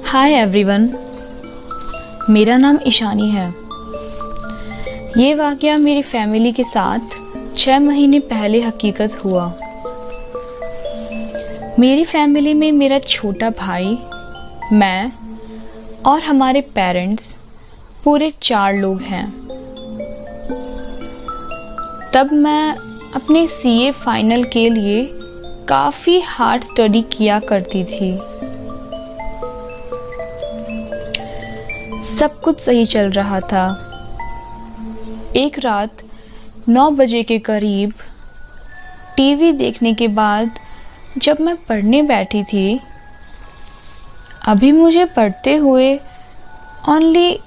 Hi everyone, मेरा नाम ईशानी है। ये वाक़या मेरी फैमिली के साथ 6 महीने पहले हकीकत हुआ। मेरी फैमिली में मेरा छोटा भाई, मैं और हमारे पेरेंट्स पूरे 4 लोग हैं। तब मैं अपने सीए फाइनल के लिए काफ़ी हार्ड स्टडी किया करती थी। सब कुछ सही चल रहा था। एक रात 9 बजे के करीब टीवी देखने के बाद जब मैं पढ़ने बैठी थी, अभी मुझे पढ़ते हुए ओनली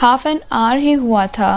हाफ एन आवर ही हुआ था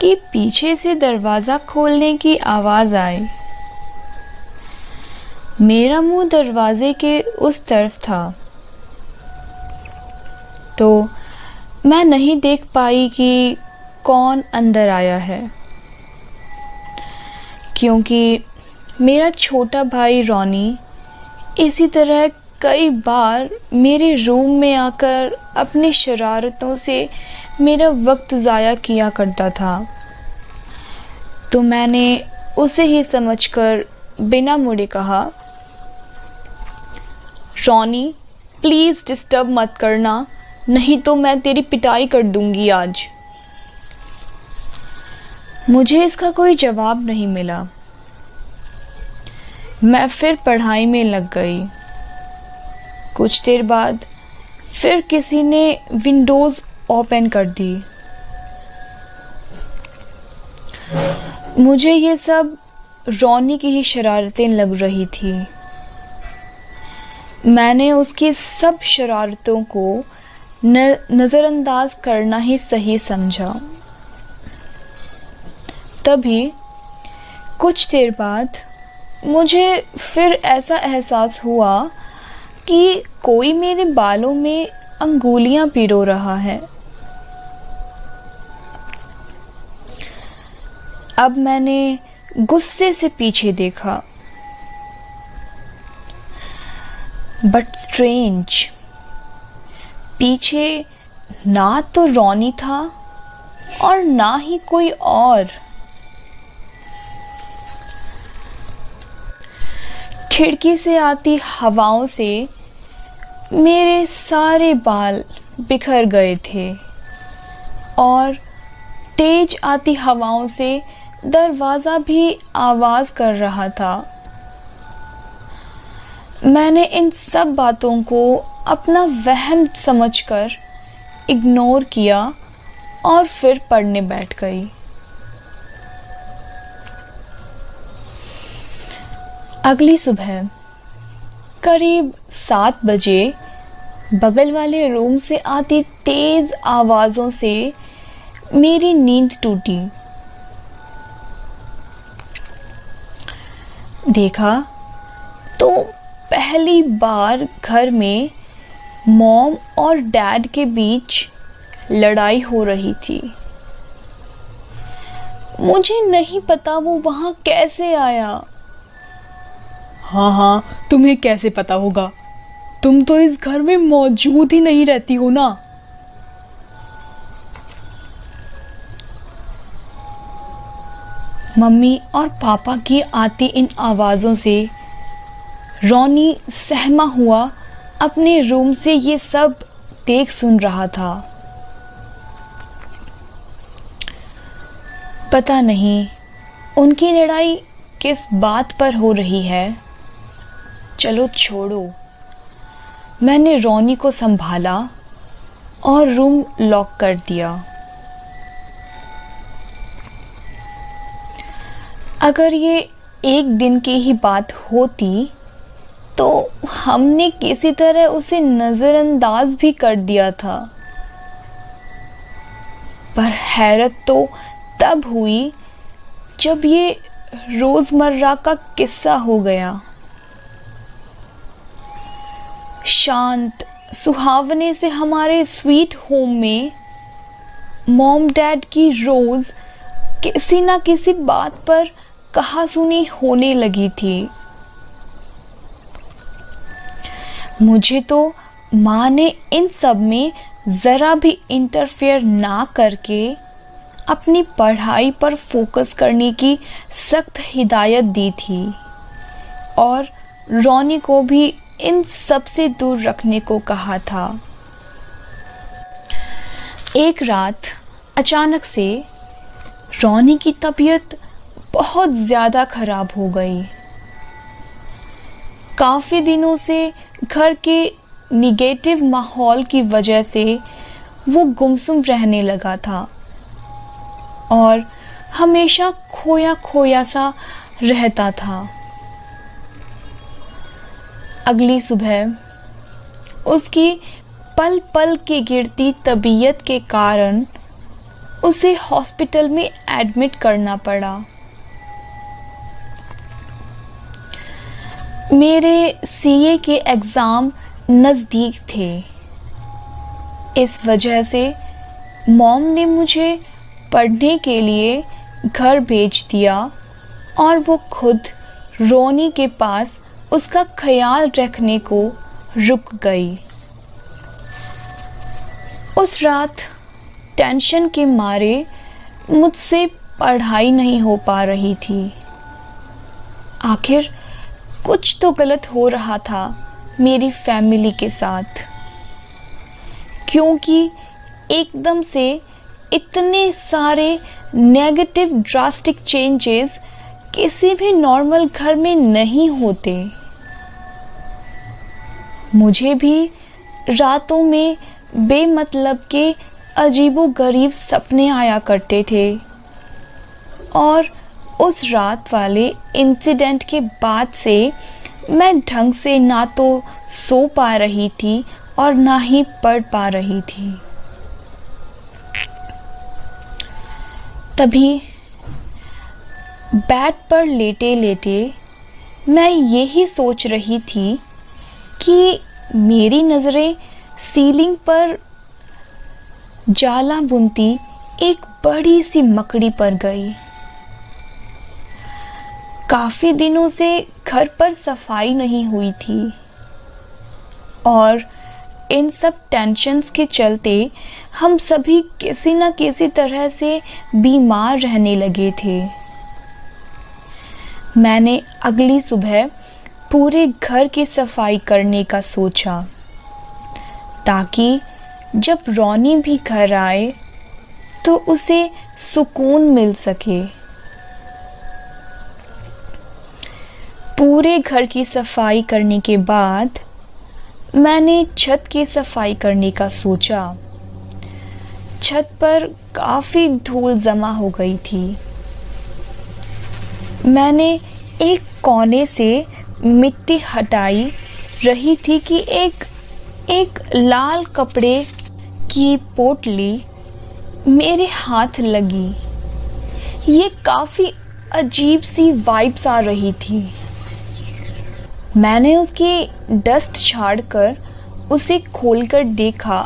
कि पीछे से दरवाज़ा खोलने की आवाज़ आई। मेरा मुंह दरवाजे के उस तरफ था, तो मैं नहीं देख पाई कि कौन अंदर आया है, क्योंकि मेरा छोटा भाई रॉनी इसी तरह कई बार मेरे रूम में आकर अपनी शरारतों से मेरा वक्त ज़ाया किया करता था। तो मैंने उसे ही समझकर बिना मुड़े कहा, रॉनी प्लीज़ डिस्टर्ब मत करना, नहीं तो मैं तेरी पिटाई कर दूंगी आज। मुझे इसका कोई जवाब नहीं मिला। मैं फिर पढ़ाई में लग गई। कुछ देर बाद फिर किसी ने विंडोज़ ओपन कर दी। मुझे ये सब रॉनी की ही शरारतें लग रही थी। मैंने उसकी सब शरारतों को नज़रअंदाज करना ही सही समझा। तभी कुछ देर बाद मुझे फिर ऐसा एहसास हुआ कि कोई मेरे बालों में अंगुलियां पिरो रहा है। अब मैंने गुस्से से पीछे देखा, बट स्ट्रेंज, पीछे ना तो रॉनी था और ना ही कोई और। खिड़की से आती हवाओं से मेरे सारे बाल बिखर गए थे और तेज आती हवाओं से दरवाज़ा भी आवाज़ कर रहा था। मैंने इन सब बातों को अपना वहम समझकर इग्नोर किया और फिर पढ़ने बैठ गई। अगली सुबह करीब 7 बजे बगल वाले रूम से आती तेज आवाज़ों से मेरी नींद टूटी। देखा तो पहली बार घर में मॉम और डैड के बीच लड़ाई हो रही थी। मुझे नहीं पता वो वहां कैसे आया। हाँ, तुम्हें कैसे पता होगा? तुम तो इस घर में मौजूद ही नहीं रहती हो ना। मम्मी और पापा की आती इन आवाज़ों से रॉनी सहमा हुआ अपने रूम से ये सब देख सुन रहा था। पता नहीं उनकी लड़ाई किस बात पर हो रही है। चलो छोड़ो। मैंने रॉनी को संभाला और रूम लॉक कर दिया। अगर ये एक दिन की ही बात होती तो हमने किसी तरह उसे नज़रअंदाज भी कर दिया था। पर हैरत तो तब हुई जब ये रोज़मर्रा का किस्सा हो गया। शांत सुहावने से हमारे स्वीट होम में मॉम डैड की रोज़ किसी ना किसी बात पर कहा सुनी होने लगी थी। मुझे तो माँ ने इन सब में ज़रा भी इंटरफेयर ना करके अपनी पढ़ाई पर फोकस करने की सख्त हिदायत दी थी और रोनी को भी इन सब से दूर रखने को कहा था। एक रात अचानक से रोनी की तबीयत बहुत ज़्यादा खराब हो गई। काफ़ी दिनों से घर के निगेटिव माहौल की वजह से वो गुमसुम रहने लगा था और हमेशा खोया खोया सा रहता था। अगली सुबह उसकी पल पल की गिरती तबीयत के कारण उसे हॉस्पिटल में एडमिट करना पड़ा। मेरे सीए के एग्ज़ाम नज़दीक थे। इस वजह से मॉम ने मुझे पढ़ने के लिए घर भेज दिया और वो खुद रोनी के पास उसका ख्याल रखने को रुक गई। उस रात टेंशन के मारे मुझसे पढ़ाई नहीं हो पा रही थी। आखिर कुछ तो गलत हो रहा था मेरी फैमिली के साथ, क्योंकि एकदम से इतने सारे नेगेटिव ड्रास्टिक चेंजेस किसी भी नॉर्मल घर में नहीं होते। मुझे भी रातों में बेमतलब के अजीबोगरीब सपने आया करते थे और उस रात वाले इंसिडेंट के बाद से मैं ढंग से ना तो सो पा रही थी और ना ही पढ़ पा रही थी। तभी बेड पर लेटे लेटे मैं यही सोच रही थी कि मेरी नज़रें सीलिंग पर जाला बुनती एक बड़ी सी मकड़ी पर गई। काफ़ी दिनों से घर पर सफाई नहीं हुई थी और इन सब टेंशन्स के चलते हम सभी किसी न किसी तरह से बीमार रहने लगे थे। मैंने अगली सुबह पूरे घर की सफाई करने का सोचा ताकि जब रोनी भी घर आए तो उसे सुकून मिल सके। पूरे घर की सफाई करने के बाद मैंने छत की सफाई करने का सोचा। छत पर काफ़ी धूल जमा हो गई थी। मैंने एक कोने से मिट्टी हटाई रही थी कि एक लाल कपड़े की पोटली मेरे हाथ लगी। ये काफ़ी अजीब सी वाइब्स आ रही थी। मैंने उसकी डस्ट झाड़कर उसे खोलकर देखा।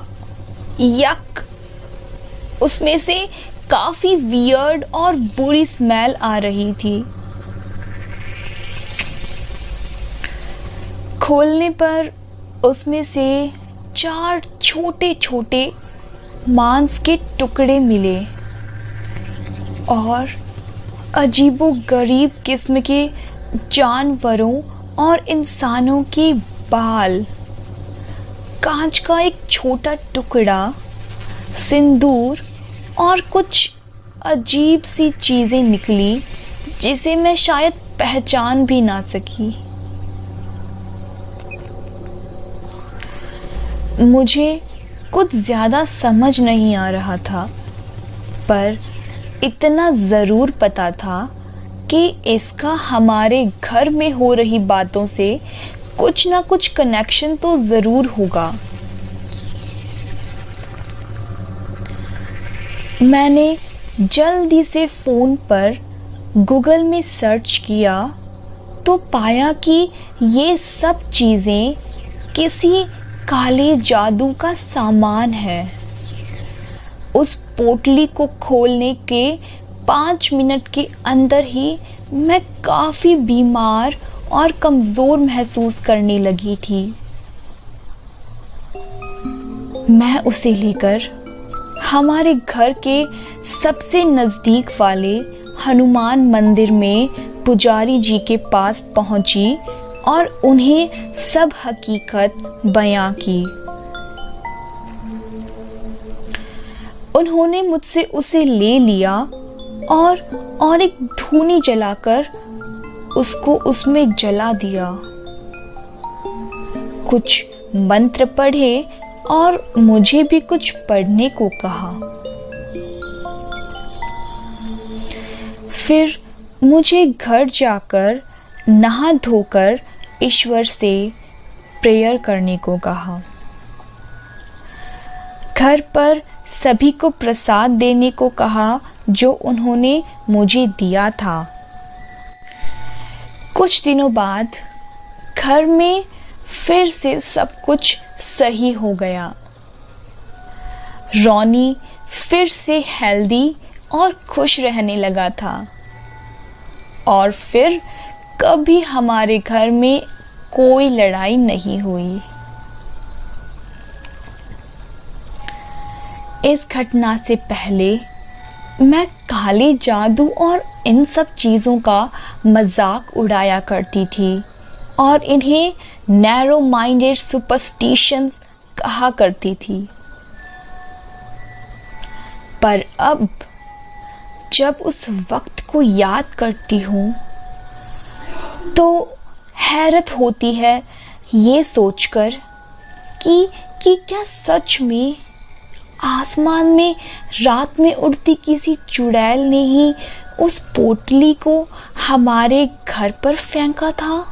यक! उसमें से काफ़ी वियर्ड और बुरी स्मेल आ रही थी। खोलने पर उसमें से 4 छोटे छोटे मांस के टुकड़े मिले और अजीबोगरीब किस्म के जानवरों और इंसानों के बाल, कांच का एक छोटा टुकड़ा, सिंदूर और कुछ अजीब सी चीज़ें निकली जिसे मैं शायद पहचान भी ना सकी। मुझे कुछ ज़्यादा समझ नहीं आ रहा था, पर इतना ज़रूर पता था कि इसका हमारे घर में हो रही बातों से कुछ ना कुछ कनेक्शन तो ज़रूर होगा। मैंने जल्दी से फ़ोन पर गूगल में सर्च किया तो पाया कि ये सब चीज़ें किसी काले जादू का सामान है। उस पोटली को खोलने के 5 मिनट के अंदर ही मैं काफ़ी बीमार और कमज़ोर महसूस करने लगी थी। मैं उसे लेकर हमारे घर के सबसे नज़दीक वाले हनुमान मंदिर में पुजारी जी के पास पहुंची और उन्हें सब हकीकत बयां की। उन्होंने मुझसे उसे ले लिया और एक धूनी जलाकर उसको उसमें जला दिया। कुछ मंत्र पढ़े और मुझे भी कुछ पढ़ने को कहा। फिर मुझे घर जाकर नहा धोकर ईश्वर से प्रेयर करने को कहा। घर पर सभी को प्रसाद देने को कहा जो उन्होंने मुझे दिया था। कुछ दिनों बाद घर में फिर से सब कुछ सही हो गया। रॉनी फिर से हेल्दी और खुश रहने लगा था और फिर कभी हमारे घर में कोई लड़ाई नहीं हुई। इस घटना से पहले मैं काले जादू और इन सब चीज़ों का मजाक उड़ाया करती थी और इन्हें नैरो माइंडेड सुपरस्टिशंस कहा करती थी। पर अब जब उस वक्त को याद करती हूँ तो हैरत होती है ये सोचकर कि क्या सच में आसमान में रात में उड़ती किसी चुड़ैल ने ही उस पोटली को हमारे घर पर फेंका था।